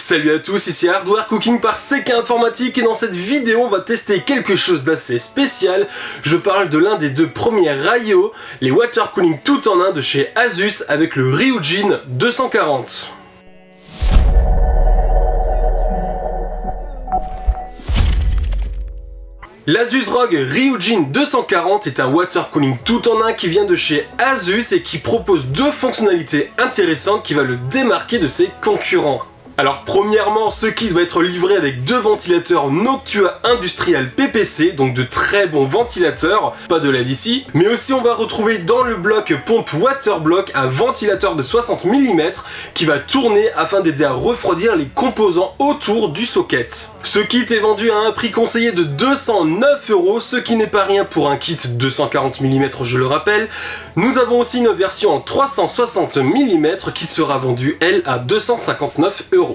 Salut à tous, ici Hardware Cooking par CK Informatique et dans cette vidéo on va tester quelque chose d'assez spécial. Je parle de l'un des deux premiers Ryo, les water cooling tout en un de chez Asus avec le Ryujin 240. L'Asus ROG Ryujin 240 est un water cooling tout en un qui vient de chez Asus et qui propose deux fonctionnalités intéressantes qui va le démarquer de ses concurrents. Alors premièrement, ce kit va être livré avec deux ventilateurs Noctua Industrial PPC, donc de très bons ventilateurs, pas de LED ici, mais aussi on va retrouver dans le bloc pompe Waterblock un ventilateur de 60 mm qui va tourner afin d'aider à refroidir les composants autour du socket. Ce kit est vendu à un prix conseillé de 209 €, ce qui n'est pas rien pour un kit 240 mm je le rappelle. Nous avons aussi une version en 360 mm qui sera vendue elle à 259 €.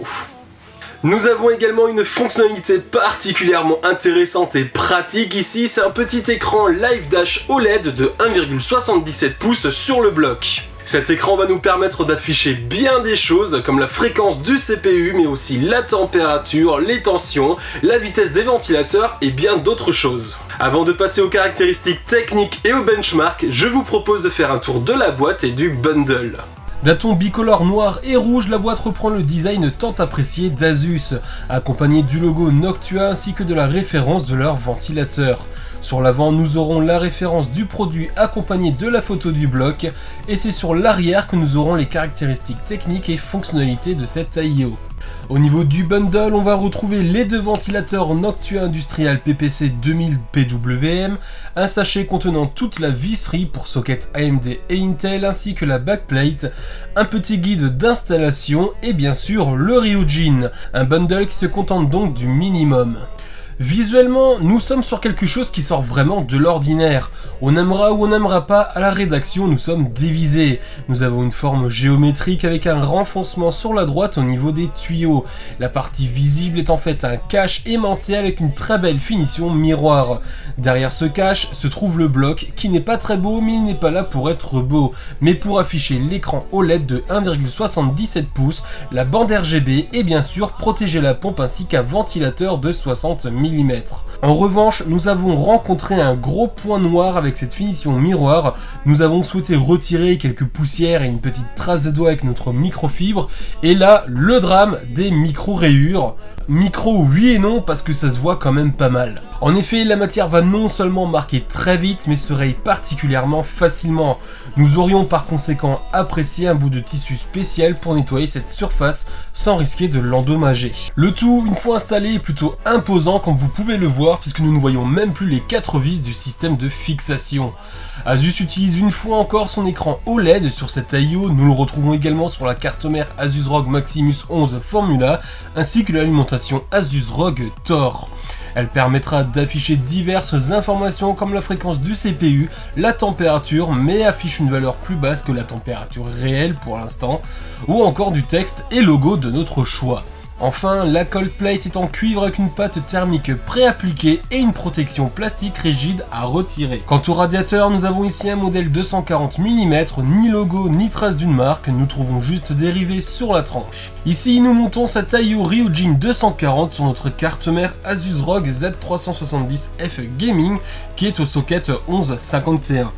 Nous avons également une fonctionnalité particulièrement intéressante et pratique ici, c'est un petit écran Live Dash OLED de 1,77 pouces sur le bloc. Cet écran va nous permettre d'afficher bien des choses comme la fréquence du CPU mais aussi la température, les tensions, la vitesse des ventilateurs et bien d'autres choses. Avant de passer aux caractéristiques techniques et aux benchmarks, je vous propose de faire un tour de la boîte et du bundle. D'un ton bicolore noir et rouge, la boîte reprend le design tant apprécié d'Asus, accompagné du logo Noctua ainsi que de la référence de leur ventilateur. Sur l'avant, nous aurons la référence du produit accompagnée de la photo du bloc, et c'est sur l'arrière que nous aurons les caractéristiques techniques et fonctionnalités de cette AIO. Au niveau du bundle, on va retrouver les deux ventilateurs Noctua Industrial PPC 2000 PWM, un sachet contenant toute la visserie pour socket AMD et Intel ainsi que la backplate, un petit guide d'installation et bien sûr le Ryujin, un bundle qui se contente donc du minimum. Visuellement, nous sommes sur quelque chose qui sort vraiment de l'ordinaire. On aimera ou on n'aimera pas, à la rédaction nous sommes divisés. Nous avons une forme géométrique avec un renfoncement sur la droite au niveau des tuyaux. La partie visible est en fait un cache aimanté avec une très belle finition miroir. Derrière ce cache se trouve le bloc qui n'est pas très beau mais il n'est pas là pour être beau, mais pour afficher l'écran OLED de 1,77 pouces, la bande RGB et bien sûr protéger la pompe ainsi qu'un ventilateur de 60 mm. En revanche, nous avons rencontré un gros point noir avec cette finition miroir. Nous avons souhaité retirer quelques poussières et une petite trace de doigt avec notre microfibre. Et là, le drame des micro-rayures. Micro oui et non parce que ça se voit quand même pas mal. En effet, la matière va non seulement marquer très vite mais se raye particulièrement facilement. Nous aurions par conséquent apprécié un bout de tissu spécial pour nettoyer cette surface sans risquer de l'endommager. Le tout, une fois installé, est plutôt imposant comme vous pouvez le voir puisque nous ne voyons même plus les 4 vis du système de fixation. Asus utilise une fois encore son écran OLED sur cette AIO, nous le retrouvons également sur la carte mère Asus ROG Maximus 11 Formula ainsi que l'alimentation Asus ROG Thor. Elle permettra d'afficher diverses informations comme la fréquence du CPU, la température, mais affiche une valeur plus basse que la température réelle pour l'instant, ou encore du texte et logo de notre choix. Enfin, la cold plate est en cuivre avec une pâte thermique pré-appliquée et une protection plastique rigide à retirer. Quant au radiateur, nous avons ici un modèle 240 mm, ni logo ni trace d'une marque, nous trouvons juste des rivets sur la tranche. Ici, nous montons cette AIO Ryujin 240 sur notre carte mère Asus ROG Z370F Gaming qui est au socket 1151.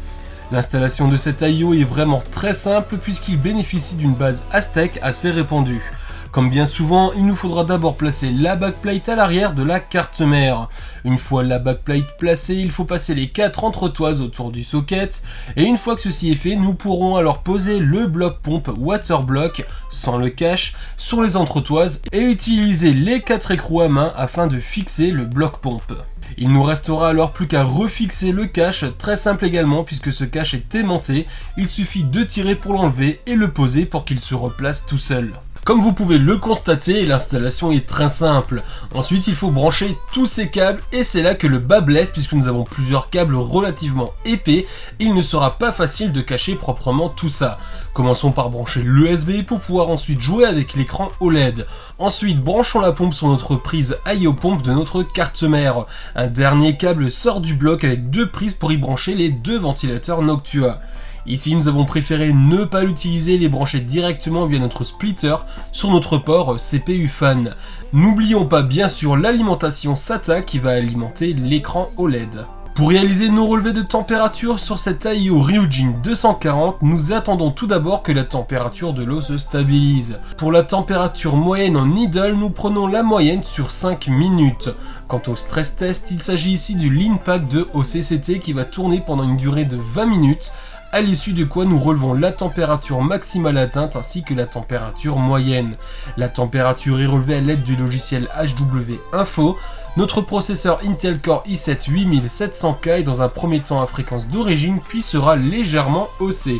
L'installation de cette AIO est vraiment très simple puisqu'il bénéficie d'une base Aztec assez répandue. Comme bien souvent, il nous faudra d'abord placer la backplate à l'arrière de la carte mère. Une fois la backplate placée, il faut passer les 4 entretoises autour du socket. Et une fois que ceci est fait, nous pourrons alors poser le bloc pompe Waterblock, sans le cache, sur les entretoises et utiliser les 4 écrous à main afin de fixer le bloc pompe. Il nous restera alors plus qu'à refixer le cache, très simple également puisque ce cache est aimanté, il suffit de tirer pour l'enlever et le poser pour qu'il se replace tout seul. Comme vous pouvez le constater, l'installation est très simple. Ensuite, il faut brancher tous ces câbles et c'est là que le bas blesse puisque nous avons plusieurs câbles relativement épais et il ne sera pas facile de cacher proprement tout ça. Commençons par brancher l'USB pour pouvoir ensuite jouer avec l'écran OLED. Ensuite, branchons la pompe sur notre prise IO pompe de notre carte mère. Un dernier câble sort du bloc avec deux prises pour y brancher les deux ventilateurs Noctua. Ici, nous avons préféré ne pas l'utiliser et les brancher directement via notre splitter sur notre port CPU fan. N'oublions pas bien sûr l'alimentation SATA qui va alimenter l'écran OLED. Pour réaliser nos relevés de température sur cette Aio Ryujin 240, nous attendons tout d'abord que la température de l'eau se stabilise. Pour la température moyenne en idle, nous prenons la moyenne sur 5 minutes. Quant au stress test, il s'agit ici du Lean Pack de OCCT qui va tourner pendant une durée de 20 minutes, à l'issue de quoi nous relevons la température maximale atteinte ainsi que la température moyenne. La température est relevée à l'aide du logiciel HW Info. Notre processeur Intel Core i7 8700K est dans un premier temps à fréquence d'origine puis sera légèrement haussé.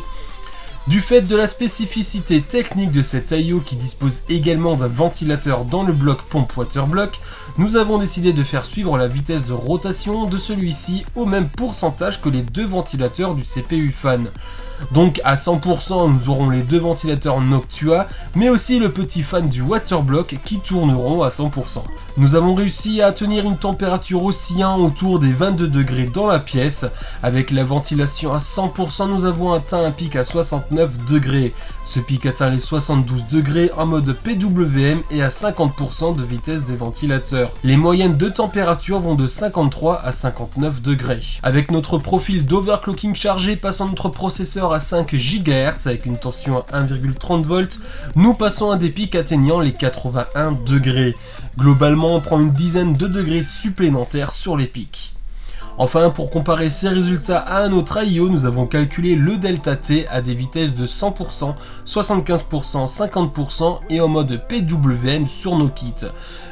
Du fait de la spécificité technique de cette Aio qui dispose également d'un ventilateur dans le bloc pompe waterblock, nous avons décidé de faire suivre la vitesse de rotation de celui-ci au même pourcentage que les deux ventilateurs du CPU fan. Donc à 100% nous aurons les deux ventilateurs Noctua, mais aussi le petit fan du waterblock qui tourneront à 100%. Nous avons réussi à tenir une température oscillant autour des 22 degrés dans la pièce. Avec la ventilation à 100%, nous avons atteint un pic à 69 degrés. Ce pic atteint les 72 degrés en mode PWM et à 50% de vitesse des ventilateurs. Les moyennes de température vont de 53 à 59 degrés. Avec notre profil d'overclocking chargé passant notre processeur à 5 GHz avec une tension à 1,30 volts, nous passons à des pics atteignant les 81 degrés. Globalement, on prend une dizaine de degrés supplémentaires sur les pics. Enfin, pour comparer ces résultats à un autre Aio, nous avons calculé le delta T à des vitesses de 100%, 75%, 50% et en mode PWM sur nos kits.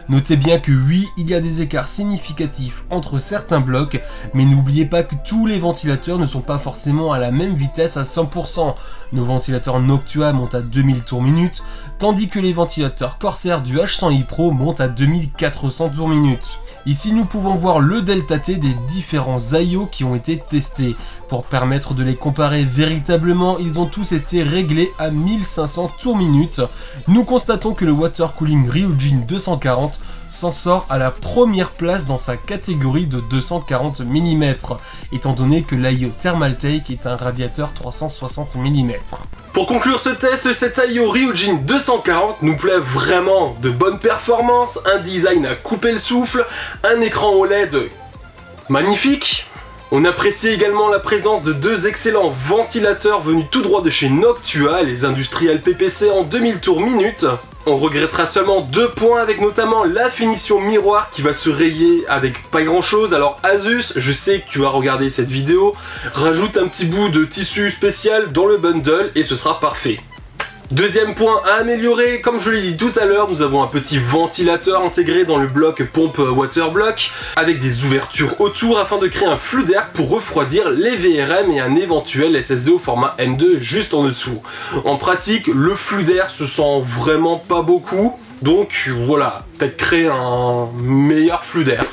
Notez bien que oui, il y a des écarts significatifs entre certains blocs, mais n'oubliez pas que tous les ventilateurs ne sont pas forcément à la même vitesse à 100%. Nos ventilateurs Noctua montent à 2000 tours minute, tandis que les ventilateurs Corsair du H100i Pro montent à 2400 tours minute. Ici, nous pouvons voir le delta T des différents Aio qui ont été testés. Pour permettre de les comparer véritablement, ils ont tous été réglés à 1500 tours minute. Nous constatons que le water cooling Ryujin 240 s'en sort à la première place dans sa catégorie de 240 mm, étant donné que l'Aio Thermaltake est un radiateur 360 mm. Pour conclure ce test, cette Aio Ryujin 240 nous plaît vraiment. De bonnes performances, un design à couper le souffle, un écran OLED magnifique. On apprécie également la présence de deux excellents ventilateurs venus tout droit de chez Noctua, les industriels PPC en 2000 tours minute. On regrettera seulement 2 points avec notamment la finition miroir qui va se rayer avec pas grand chose. Alors Asus, je sais que tu vas regarder cette vidéo, rajoute un petit bout de tissu spécial dans le bundle et ce sera parfait. Deuxième point à améliorer, comme je l'ai dit tout à l'heure, nous avons un petit ventilateur intégré dans le bloc pompe waterblock avec des ouvertures autour afin de créer un flux d'air pour refroidir les VRM et un éventuel SSD au format M2 juste en dessous. En pratique, le flux d'air se sent vraiment pas beaucoup, donc voilà, peut-être créer un meilleur flux d'air.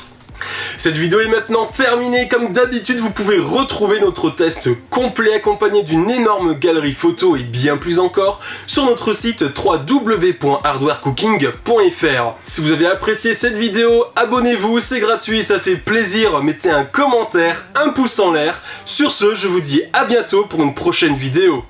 Cette vidéo est maintenant terminée. Comme d'habitude, vous pouvez retrouver notre test complet accompagné d'une énorme galerie photo et bien plus encore sur notre site www.hardwarecooking.fr. Si vous avez apprécié cette vidéo, abonnez-vous, c'est gratuit, ça fait plaisir. Mettez un commentaire, un pouce en l'air. Sur ce, je vous dis à bientôt pour une prochaine vidéo.